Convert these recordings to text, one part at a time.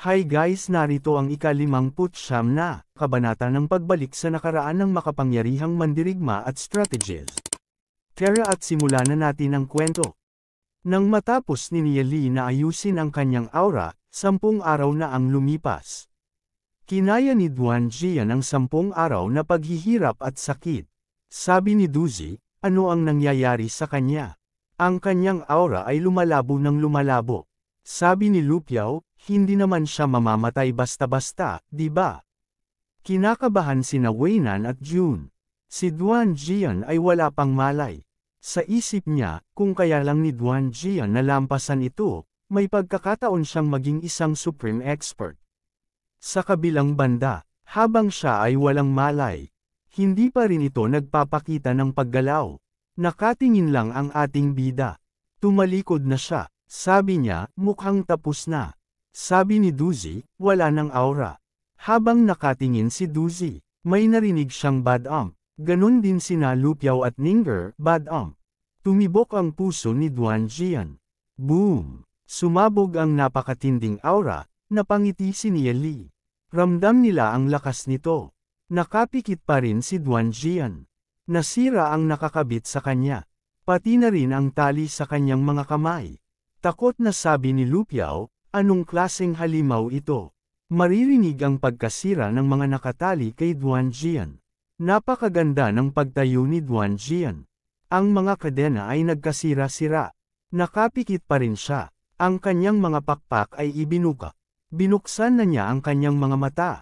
Hi guys, narito ang ika-59 na kabanata ng pagbalik sa nakaraan ng makapangyarihang mandirigma at strategies. Tara at simulan na natin ang kwento. Nang matapos ni Nia Li na ayusin ang kanyang aura, 10 araw na ang lumipas. Kinaya ni Duan Jian ang 10 araw na paghihirap at sakit. Sabi ni Duzi, ano ang nangyayari sa kanya? Ang kanyang aura ay lumalabo ng lumalabo. Sabi ni Lu Piao, hindi naman siya mamamatay basta-basta, di ba? Kinakabahan sina Weinan at Jun. Si Duan Jian ay wala pang malay. Sa isip niya, kung kaya lang ni Duan Jian nalampasan ito, may pagkakataon siyang maging isang supreme expert. Sa kabilang banda, habang siya ay walang malay, hindi pa rin ito nagpapakita ng paggalaw. Nakatingin lang ang ating bida. Tumalikod na siya. Sabi niya, mukhang tapos na. Sabi ni Duzi, wala ng aura. Habang nakatingin si Duzi, may narinig siyang bad Ganun din sina Lu Piao at Ninger, bad Tumibok ang puso ni Duan Jian. Boom! Sumabog ang napakatinding aura, napangiti si Nia Li. Ramdam nila ang lakas nito. Nakapikit pa rin si Duan Jian. Nasira ang nakakabit sa kanya. Pati na rin ang tali sa kanyang mga kamay. Takot na sabi ni Lu Piao, anong klaseng halimaw ito? Maririnig ang pagkasira ng mga nakatali kay Duan Jian. Napakaganda ng pagtayo ni Duan Jian. Ang mga kadena ay nagkasira-sira. Nakapikit pa rin siya. Ang kanyang mga pakpak ay ibinuka. Binuksan na niya ang kanyang mga mata.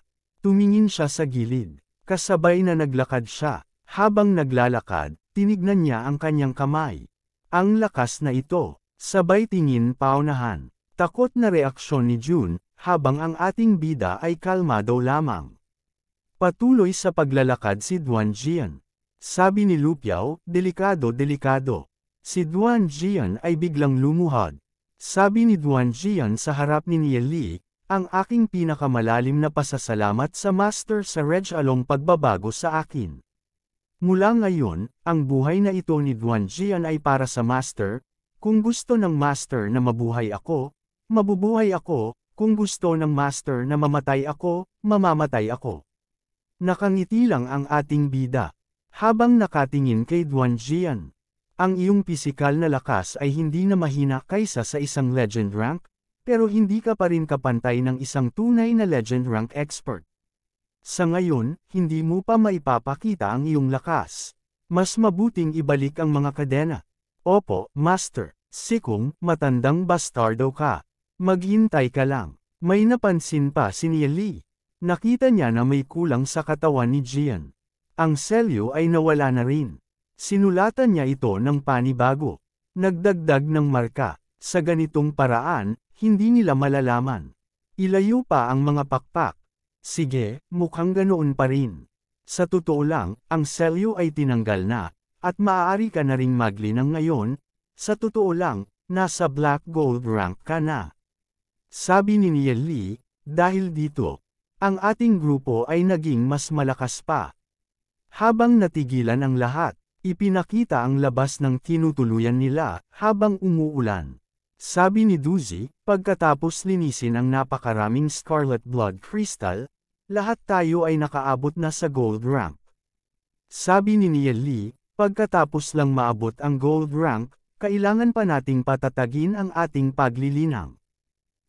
Tumingin siya sa gilid. Kasabay na naglakad siya. Habang naglalakad, tinignan niya ang kanyang kamay. Ang lakas na ito. Sabay tingin paunahan. Takot na reaksyon ni Jun, habang ang ating bida ay kalmado lamang. Patuloy sa paglalakad si Duan Jian. Sabi ni Lu Piao, delikado. Si Duan Jian ay biglang lumuhod. Sabi ni Duan Jian sa harap ni Nia Li, ang aking pinakamalalim na pasasalamat sa Master sa Along pagbabago sa akin. Mula ngayon, ang buhay na ito ni Duan Jian ay para sa Master. Kung gusto ng Master na mabuhay ako, mabubuhay ako, kung gusto ng Master na mamatay ako, mamamatay ako. Nakangiti lang ang ating bida. Habang nakatingin kay Duan Jian. Ang iyong pisikal na lakas ay hindi na mahina kaysa sa isang legend rank, pero hindi ka pa rin kapantay ng isang tunay na legend rank expert. Sa ngayon, hindi mo pa maipapakita ang iyong lakas. Mas mabuting ibalik ang mga kadena. Opo, Master. Sikong, matandang bastardo ka. Maghintay ka lang. May napansin pa si Nia Li. Nakita niya na may kulang sa katawan ni Jian. Ang selyo ay nawala na rin. Sinulatan niya ito ng panibago. Nagdagdag ng marka. Sa ganitong paraan, hindi nila malalaman. Ilayo pa ang mga pakpak. Sige, mukhang ganoon pa rin. Sa totoo lang, ang selyo ay tinanggal na, at maaari ka na ring maglinang ngayon. Sa totoo lang, nasa black gold rank ka na. Sabi ni Nia Li, dahil dito, ang ating grupo ay naging mas malakas pa. Habang natigilan ang lahat, ipinakita ang labas ng tinutuluyan nila habang umuulan. Sabi ni Duzi, pagkatapos linisin ang napakaraming scarlet blood crystal, lahat tayo ay nakaabot na sa gold rank. Sabi ni Nia Li, pagkatapos lang maabot ang gold rank, kailangan pa nating patatagin ang ating paglilinang.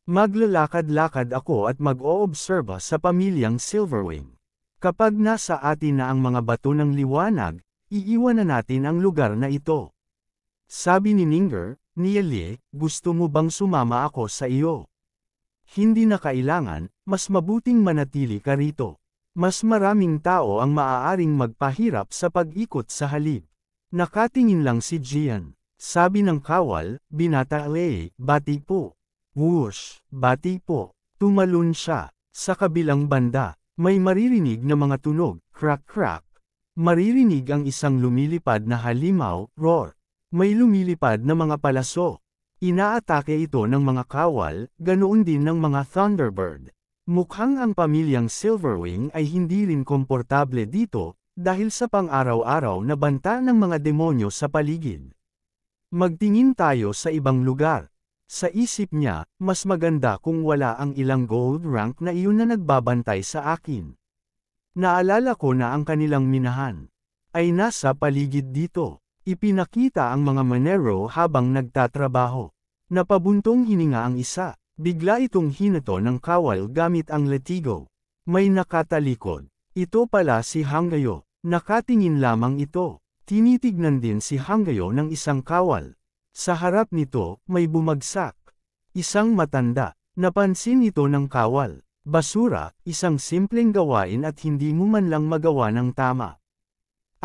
Maglalakad-lakad ako at mag-oobserba sa pamilyang Silverwing. Kapag nasa atin na ang mga bato ng liwanag, iiwan na natin ang lugar na ito. Sabi ni Ninger, Nia Li, gusto mo bang sumama ako sa iyo? Hindi na kailangan, mas mabuting manatili ka rito. Mas maraming tao ang maaaring magpahirap sa pag-ikot sa halip. Nakatingin lang si Jian. Sabi ng kawal, binata bati po. Whoosh, bati po. Tumalon siya. Sa kabilang banda, may maririnig na mga tunog, crack. Maririnig ang isang lumilipad na halimaw, roar. May lumilipad na mga palaso. Inaatake ito ng mga kawal, ganoon din ng mga Thunderbird. Mukhang ang pamilyang Silverwing ay hindi rin komportable dito, dahil sa pang-araw-araw na banta ng mga demonyo sa paligid. Magtingin tayo sa ibang lugar. Sa isip niya, mas maganda kung wala ang ilang gold rank na iyon na nagbabantay sa akin. Naalala ko na ang kanilang minahan ay nasa paligid dito. Ipinakita ang mga manero habang nagtatrabaho. Napabuntong hininga ang isa. Bigla itong hinato ng kawal gamit ang latigo. May nakatalikod. Ito pala si Hanggayo. Nakatingin lamang ito. Tinitignan din si Hanggayo ng isang kawal. Sa harap nito, may bumagsak. Isang matanda. Napansin ito ng kawal. Basura, isang simpleng gawain at hindi mo man lang magawa ng tama.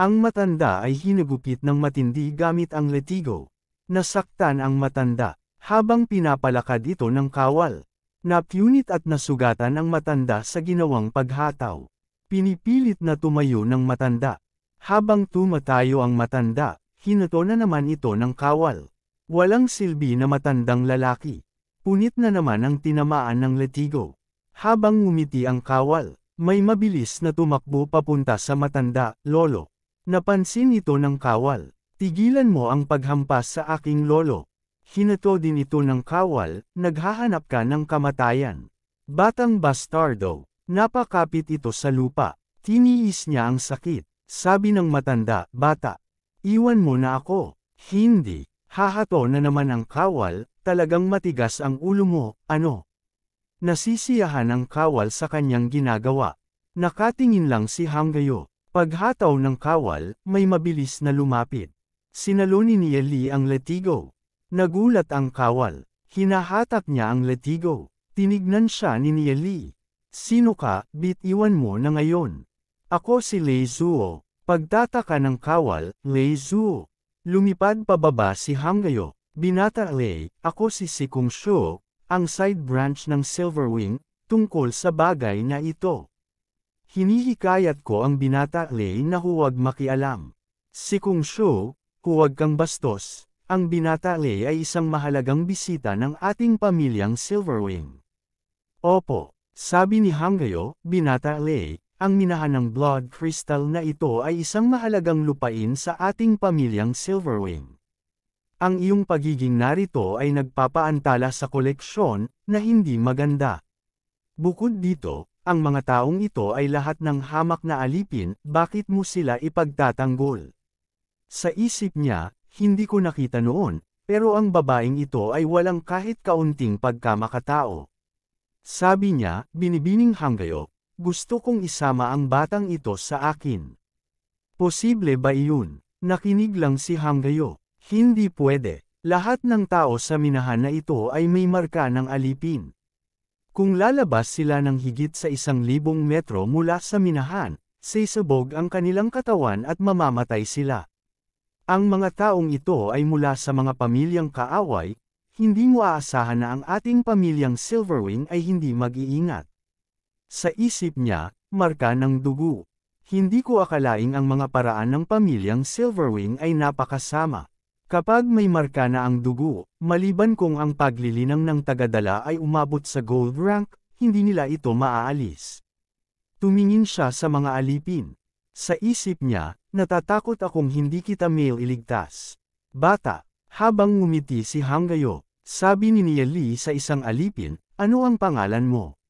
Ang matanda ay hinagupit ng matindi gamit ang latigo. Nasaktan ang matanda, habang pinapalakad ito ng kawal. Napunit at nasugatan ang matanda sa ginawang paghataw. Pinipilit na tumayo ng matanda. Habang tumatayo ang matanda, hinato na naman ito ng kawal. Walang silbi na matandang lalaki. Punit na naman ang tinamaan ng latigo. Habang ngumiti ang kawal, may mabilis na tumakbo papunta sa matanda, lolo. Napansin ito ng kawal. Tigilan mo ang paghampas sa aking lolo. Hinato din ito ng kawal, naghahanap ka ng kamatayan. Batang bastardo, napakapit ito sa lupa. Tiniis niya ang sakit. Sabi ng matanda, bata, iwan mo na ako. Hindi, hahato na naman ang kawal, talagang matigas ang ulo mo, ano? Nasisiyahan ang kawal sa kanyang ginagawa. Nakatingin lang si Hanggayo. Paghataw ng kawal, may mabilis na lumapit. Sinalo ni Eli ang latigo. Nagulat ang kawal. Hinahatak niya ang latigo. Tinignan siya ni Eli. Sino ka, bitiwan mo na ngayon? Ako si Lei Zuo. Pagtataka ng kawal, Lei Zuo. Lumipad pababa si Hanggayo. Binata Lei, ako si Sikong Shu, ang side branch ng Silverwing, tungkol sa bagay na ito. Hinihikayat ko ang binata Lei na huwag makialam. Sikong Shu, huwag kang bastos. Ang binata Lei ay isang mahalagang bisita ng ating pamilyang Silverwing. Opo, sabi ni Hanggayo, binata Lei, ang minahan ng blood crystal na ito ay isang mahalagang lupain sa ating pamilyang Silverwing. Ang iyong pagiging narito ay nagpapaantala sa koleksyon na hindi maganda. Bukod dito, ang mga taong ito ay lahat ng hamak na alipin, bakit mo sila ipagtatanggol? Sa isip niya, hindi ko nakita noon, pero ang babaeng ito ay walang kahit kaunting pagkamakatao. Sabi niya, binibining Hanggayo, gusto kong isama ang batang ito sa akin. Posible ba iyon? Nakinig lang si Hanggayo. Hindi pwede. Lahat ng tao sa minahan na ito ay may marka ng alipin. Kung lalabas sila ng higit sa 1,000 metro mula sa minahan, sisabog ang kanilang katawan at mamamatay sila. Ang mga taong ito ay mula sa mga pamilyang kaaway, hindi mo aasahan na ang ating pamilyang Silverwing ay hindi mag-iingat. Sa isip niya, marka ng dugo. Hindi ko akalaing ang mga paraan ng pamilyang Silverwing ay napakasama. Kapag may marka na ang dugo, maliban kung ang paglilinang ng tagadala ay umabot sa gold rank, hindi nila ito maaalis. Tumingin siya sa mga alipin. Sa isip niya, natatakot akong hindi kita mailigtas. Bata, habang ngumiti si Hanggayo, sabi ni Eli sa isang alipin, ano ang pangalan mo?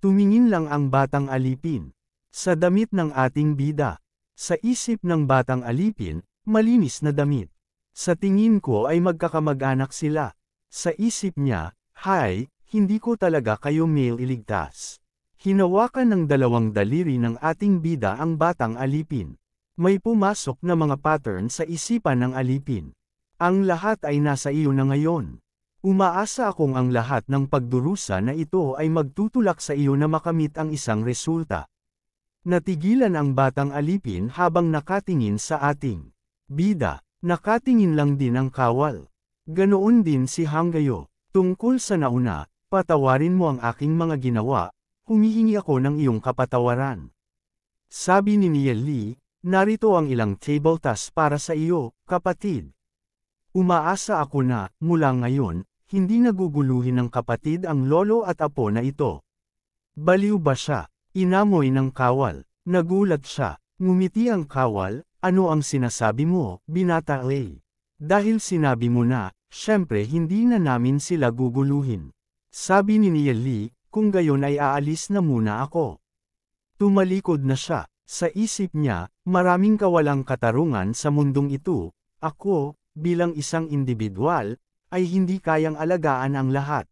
Tumingin lang ang batang alipin. Sa damit ng ating bida. Sa isip ng batang alipin, malinis na damit. Sa tingin ko ay magkakamag-anak sila. Sa isip niya, hay, hindi ko talaga kayo mailigtas. Hinawakan ng dalawang daliri ng ating bida ang batang alipin. May pumasok na mga pattern sa isipan ng alipin. Ang lahat ay nasa iyo na ngayon. Umaasa akong ang lahat ng pagdurusa na ito ay magtutulak sa iyo na makamit ang isang resulta. Natigilan ang batang alipin habang nakatingin sa ating bida. Nakatingin lang din ang kawal. Ganoon din si Hanggayo. Tungkol sa nauna, patawarin mo ang aking mga ginawa, humihingi ako ng iyong kapatawaran. Sabi ni Eli, narito ang ilang table tasks para sa iyo, kapatid. Umaasa ako na, mula ngayon, hindi naguguluhin ng kapatid ang lolo at apo na ito. Baliw ba siya? Inamoy ng kawal. Nagulat siya. Ngumiti ang kawal. Ano ang sinasabi mo, binata Lei? Dahil sinabi mo na, Siyempre hindi na namin sila guguluhin. Sabi ni Neil Lee, kung gayon ay aalis na muna ako. Tumalikod na siya. Sa isip niya, maraming kawalang katarungan sa mundong ito. Ako, bilang isang individual, ay hindi kayang alagaan ang lahat.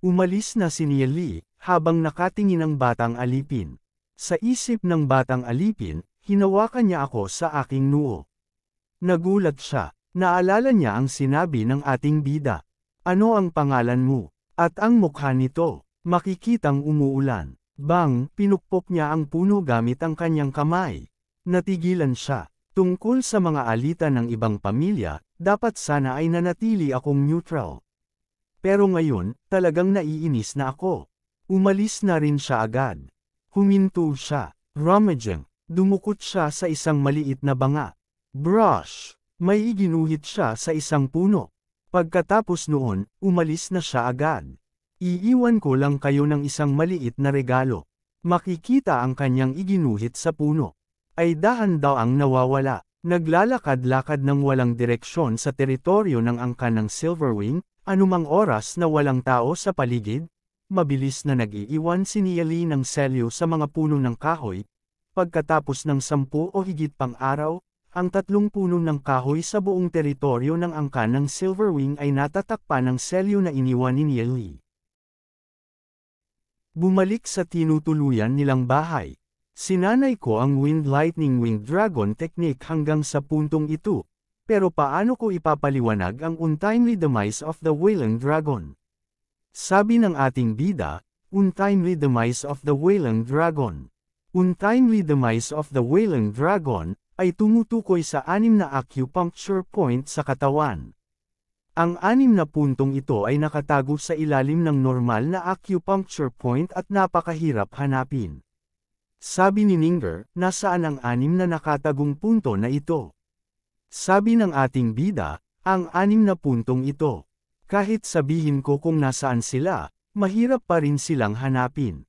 Umalis na si Neil Lee, habang nakatingin ang batang alipin. Sa isip ng batang alipin, hinawakan niya ako sa aking noo. Nagulat siya. Naalala niya ang sinabi ng ating bida. Ano ang pangalan mo? At ang mukha nito, makikitang umuulan. Bang, pinukpok niya ang puno gamit ang kanyang kamay. Natigilan siya. Tungkol sa mga alita ng ibang pamilya, dapat sana ay nanatili akong neutral. Pero ngayon, talagang naiinis na ako. Umalis na rin siya agad. Huminto siya. Rummaging. Dumukot siya sa isang maliit na banga. Brush. May iginuhit siya sa isang puno. Pagkatapos noon, umalis na siya agad. Iiwan ko lang kayo ng isang maliit na regalo. Makikita ang kanyang iginuhit sa puno. Ay dahan daw ang nawawala. Naglalakad-lakad ng walang direksyon sa teritoryo ng angkan ng Silverwing, anumang oras na walang tao sa paligid. Mabilis na nag-iiwan si Neil Lee ng selyo sa mga puno ng kahoy. Pagkatapos ng 10 o higit pang araw, ang 3 puno ng kahoy sa buong teritoryo ng angkan ng Silverwing ay natatakpan ng selyo na iniwan ni Neil Lee. Bumalik sa tinutuluyan nilang bahay. Sinanay ko ang Wind Lightning Winged Dragon technique hanggang sa puntong ito, pero paano ko ipapaliwanag ang untimely demise of the Wailing Dragon? Sabi ng ating bida, untimely demise of the Wailing Dragon. Untimely demise of the Wailing Dragon ay tumutukoy sa 6 na acupuncture point sa katawan. Ang 6 na puntong ito ay nakatago sa ilalim ng normal na acupuncture point at napakahirap hanapin. Sabi ni Ninger, nasaan ang 6 na nakatagong punto na ito? Sabi ng ating bida, ang 6 na puntong ito. Kahit sabihin ko kung nasaan sila, mahirap pa rin silang hanapin.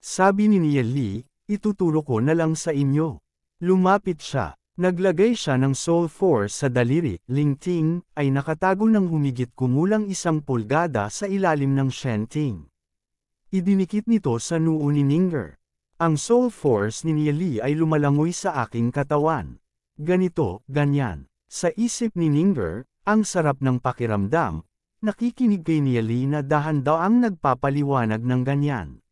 Sabi ni Neil Lee, ituturo ko na lang sa inyo. Lumapit siya. Naglagay siya ng Soul Force sa daliri. Lingting ay nakatago ng humigit kumulang 1 pulgada sa ilalim ng Shenting. Idinikit nito sa noo ni Ninger. Ang Soul Force ni Neil Lee ay lumalangoy sa aking katawan. Ganito, ganyan. Sa isip ni Ninger, ang sarap ng pakiramdam. Nakikinig kay Neil Lee na dahan daw ang nagpapaliwanag ng ganyan.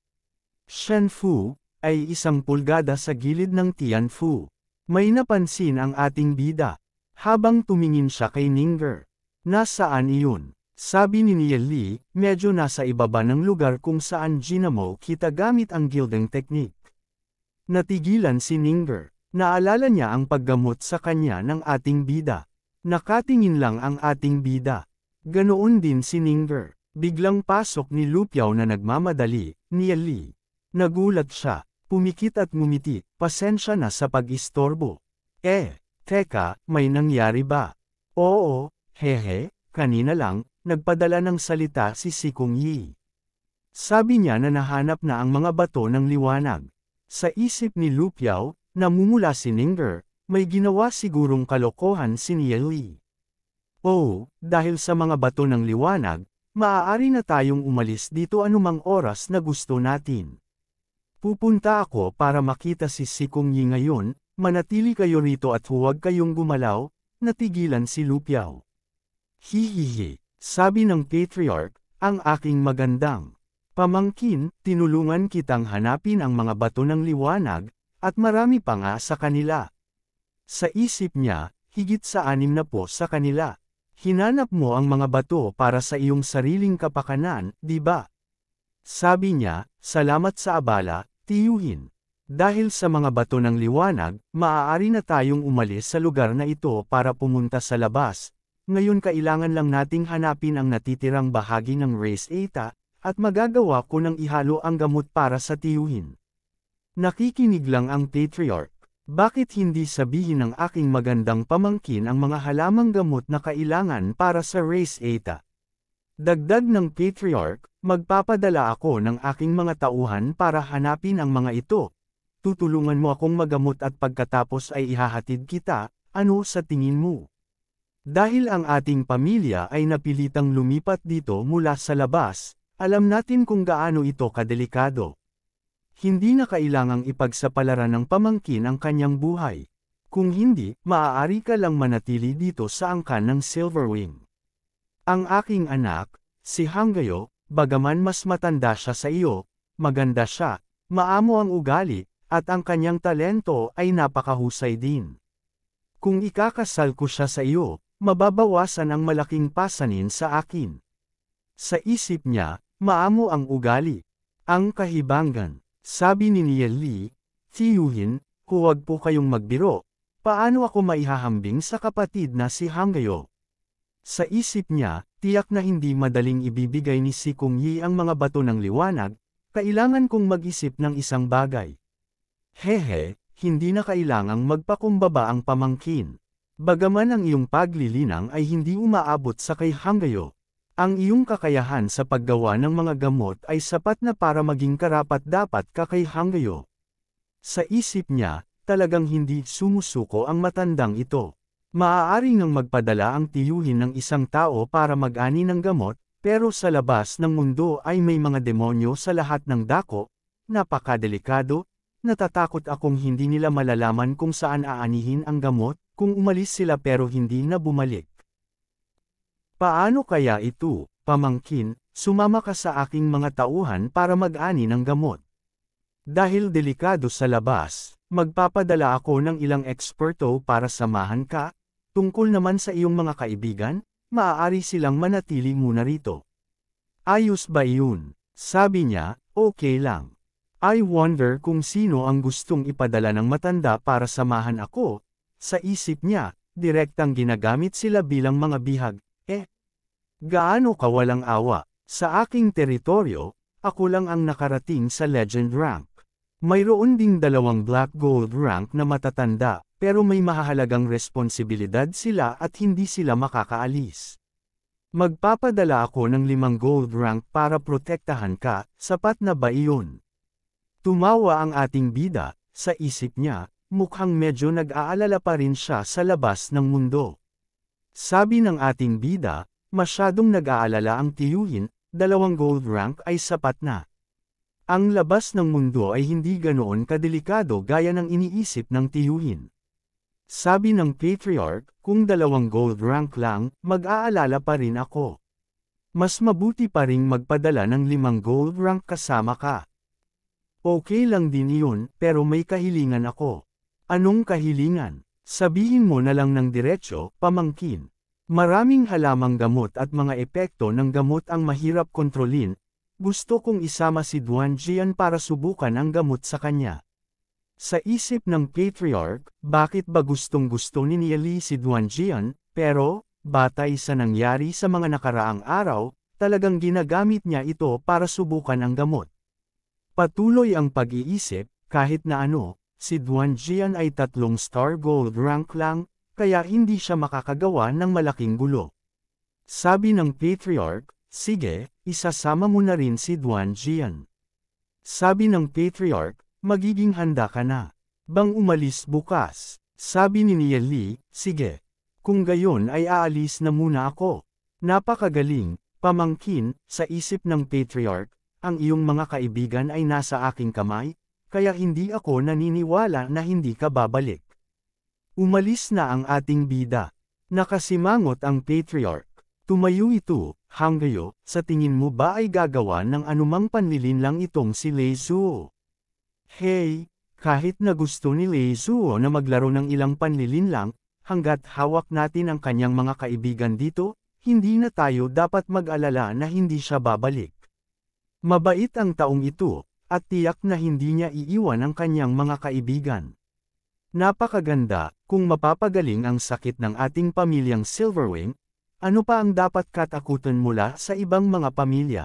Shen Fu ay 1 pulgada sa gilid ng Tian Fu. May napansin ang ating bida. Habang tumingin siya kay Ninger. Nasaan iyon? Sabi ni Neil Lee, medyo nasa ibaba ng lugar kung saan ginamo kita gamit ang gilding technique. Natigilan si Ninger. Naalala niya ang paggamot sa kanya ng ating bida. Nakatingin lang ang ating bida. Ganoon din si Ninger. Biglang pasok ni Lu Piao na nagmamadali, Neil Lee. Nagulat siya. Pumikit at ngumiti, pasensya na sa pag-istorbo. Teka, may nangyari ba? Oo, hehe, kanina lang, nagpadala ng salita si Sikong Yi. Sabi niya na nahanap na ang mga bato ng liwanag. Sa isip ni Lu Piao, namumula si Ninger, may ginawa sigurong kalokohan si Neil Lee. Oh, dahil sa mga bato ng liwanag, maaari na tayong umalis dito anumang oras na gusto natin. Pupunta ako para makita si Sikong Yi ngayon, manatili kayo rito at huwag kayong gumalaw, natigilan si Lu Piao. Hihihi, sabi ng Patriarch, ang aking magandang pamangkin, tinulungan kitang hanapin ang mga bato ng liwanag, at marami pa nga sa kanila. Sa isip niya, higit sa 6 na po sa kanila. Hinanap mo ang mga bato para sa iyong sariling kapakanan, di ba? Sabi niya, salamat sa abala, tiyuhin. Dahil sa mga bato ng liwanag, maaari na tayong umalis sa lugar na ito para pumunta sa labas. Ngayon kailangan lang nating hanapin ang natitirang bahagi ng race eta, at magagawa ko ng ihalo ang gamot para sa tiyuhin. Nakikinig lang ang Patriarch. Bakit hindi sabihin ng aking magandang pamangkin ang mga halamang gamot na kailangan para sa race eta? Dagdag ng Patriarch, magpapadala ako ng aking mga tauhan para hanapin ang mga ito. Tutulungan mo akong magamot at pagkatapos ay ihahatid kita, ano sa tingin mo? Dahil ang ating pamilya ay napilitang lumipat dito mula sa labas, alam natin kung gaano ito kadelikado. Hindi na kailangang ipagsapalaran ng pamangkin ang kanyang buhay. Kung hindi, maaari ka lang manatili dito sa angkan ng Silverwing. Ang aking anak, si Hanggayo, bagaman mas matanda siya sa iyo, maganda siya, maamo ang ugali, at ang kanyang talento ay napakahusay din. Kung ikakasal ko siya sa iyo, mababawasan ang malaking pasanin sa akin. Sa isip niya, maamo ang ugali. Ang kahibangan, sabi ni Niel Lee, tiyuhin, huwag po kayong magbiro, paano ako maihahambing sa kapatid na si Hanggayo? Sa isip niya, tiyak na hindi madaling ibibigay ni si Kung Yi ang mga bato ng liwanag, kailangan kong mag-isip ng isang bagay. Hehe, hindi na kailangang magpakumbaba ang pamangkin. Bagaman ang iyong paglilinang ay hindi umaabot sa kay Hanggayo, ang iyong kakayahan sa paggawa ng mga gamot ay sapat na para maging karapat-dapat ka kay Hanggayo. Sa isip niya, talagang hindi sumusuko ang matandang ito. Maaari ngang magpadala ang tiyuhin ng isang tao para mag-ani ng gamot, pero sa labas ng mundo ay may mga demonyo sa lahat ng dako, napakadelikado, natatakot akong hindi nila malalaman kung saan aanihin ang gamot, kung umalis sila pero hindi na bumalik. Paano kaya ito, pamangkin, sumama ka sa aking mga tauhan para mag-ani ng gamot? Dahil delikado sa labas, magpapadala ako ng ilang eksperto para samahan ka, tungkol naman sa iyong mga kaibigan, maaari silang manatili muna rito. Ayos ba iyon? Sabi niya, okay lang. I wonder kung sino ang gustong ipadala ng matanda para samahan ako. Sa isip niya, direktang ginagamit sila bilang mga bihag. Gaano ka walang awa? Sa aking teritoryo, ako lang ang nakarating sa legend rank. Mayroon ding 2 black gold rank na matatanda, pero may mahahalagang responsibilidad sila at hindi sila makakaalis. Magpapadala ako ng 5 gold rank para protektahan ka, sapat na ba iyon? Tumawa ang ating bida, sa isip niya, mukhang medyo nag-aalala pa rin siya sa labas ng mundo. Sabi ng ating bida, masyadong nag-aalala ang tiyuhin, 2 gold rank ay sapat na. Ang labas ng mundo ay hindi ganoon kadelikado gaya ng iniisip ng tiyuhin. Sabi ng patriarch, kung 2 gold rank lang, mag-aalala pa rin ako. Mas mabuti pa ring magpadala ng 5 gold rank kasama ka. Okay lang din iyon, pero may kahilingan ako. Anong kahilingan? Sabihin mo na lang ng diretsyo, pamangkin. Maraming halamang gamot at mga epekto ng gamot ang mahirap kontrolin. Gusto kong isama si Duan Jian para subukan ang gamot sa kanya. Sa isip ng patriarch, bakit ba gustong-gusto ni Nieli si Duan Jian, pero, batay sa nangyari sa mga nakaraang araw, talagang ginagamit niya ito para subukan ang gamot. Patuloy ang pag-iisip, kahit na ano, si Duan Jian ay 3 star gold rank lang, kaya hindi siya makakagawa ng malaking gulo. Sabi ng patriarch, sige, isasama mo na rin si Duan Jian. Sabi ng patriarch, magiging handa ka na. Bang umalis bukas? Sabi ni Niel Lee, sige. Kung gayon ay aalis na muna ako. Napakagaling, pamangkin, sa isip ng patriarch, ang iyong mga kaibigan ay nasa aking kamay, kaya hindi ako naniniwala na hindi ka babalik. Umalis na ang ating bida. Nakasimangot ang patriarch. Tumayo ito, Hanggayo, sa tingin mo ba ay gagawa ng anumang panlilinlang itong si Lei Zuo? Hey, kahit na gusto ni Lei Zuo na maglaro ng ilang panlilinlang, hanggat hawak natin ang kanyang mga kaibigan dito, hindi na tayo dapat mag-alala na hindi siya babalik. Mabait ang taong ito, at tiyak na hindi niya iiwan ang kanyang mga kaibigan. Napakaganda, kung mapapagaling ang sakit ng ating pamilyang Silverwing, ano pa ang dapat katakutan mula sa ibang mga pamilya?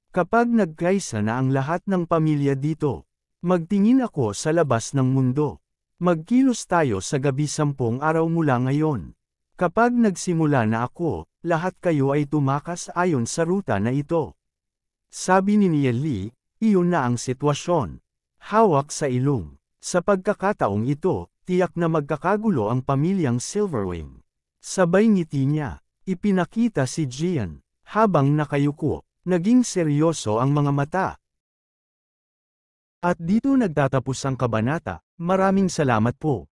Kapag nagkaisa na ang lahat ng pamilya dito, magtingin ako sa labas ng mundo. Magkilos tayo sa gabi 10 araw mula ngayon. Kapag nagsimula na ako, lahat kayo ay tumakas ayon sa ruta na ito. Sabi ni Niel Lee, iyon na ang sitwasyon. Hawak sa ilong. Sa pagkakataong ito, tiyak na magkakagulo ang pamilyang Silverwing. Sabay ngiti niya. Ipinakita si Gian. Habang nakayuko, naging seryoso ang mga mata. At dito nagtatapos ang kabanata. Maraming salamat po.